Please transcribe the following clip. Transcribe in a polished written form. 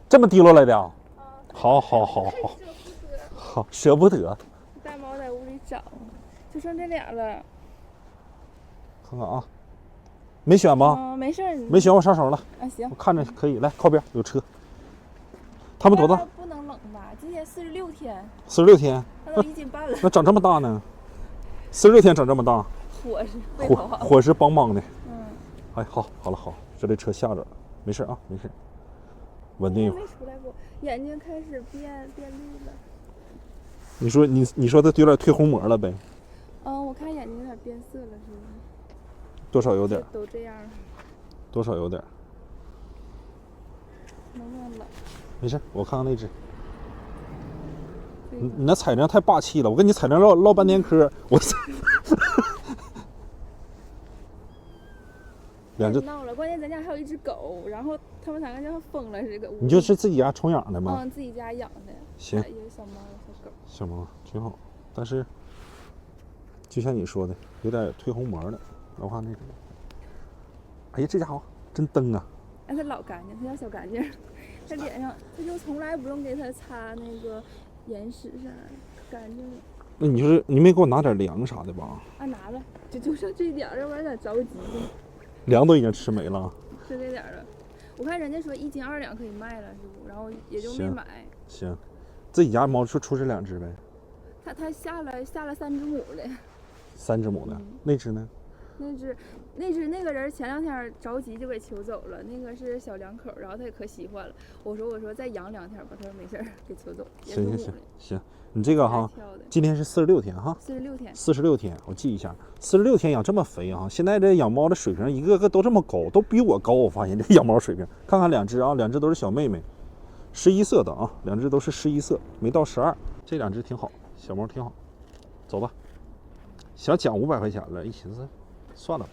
这么低落来的啊？好，好，舍不得。大猫在屋里找，就剩这俩了。看看啊，没选吗？没事儿。没选，我上手了。啊，行。我看着可以，来靠边有车。他们多大？不能冷吧？今天46天。46天。它都1斤半了。那长这么大呢？46天长这么大。伙食邦邦的。嗯。哎，好了，这类车吓着了，没事啊，没事。稳定一会儿。没出来过，眼睛开始变绿了。你说它有点褪红膜了呗？我看眼睛有点变色了，是不是？多少有点。都这样了。多少有点。能不能冷？没事，我看看那只。你那采样太霸气了，我跟你采样唠半天嗑，我。两只闹了，关键咱家还有一只狗，然后他们3个像疯了似的。你就是自己家宠养的吗？自己家养的。行。有小猫小狗。小猫挺好，但是就像你说的，有点褪红膜了。我看那个，哎呀，这家伙真蹬啊！哎，它老干净，它叫小干净。它脸上，它就从来不用给它擦那个眼屎啥的，干净。那你没给我拿点粮啥的吧？啊，拿了，就剩这点儿，要不然有点着急。粮都已经吃没了。吃这点儿了，我看人家说1斤2两可以卖了，是不？然后也就没买。行，自己家猫出这2只呗。它下了3只母的。3只母的，那只呢？那个人前2天着急就给求走了，那个是小两口，然后他也可喜欢了。我说再养2天吧，他说没事给求走。行，你这个哈，今天是46天哈。46天，我记一下，46天养这么肥啊！现在这养猫的水平一个个都这么高，都比我高。我发现这养猫水平，看看2只啊，2只都是小妹妹，11色的啊，2只都是11色，没到12。这2只挺好，小猫挺好，走吧。想奖500块钱了，一寻思，算了吧。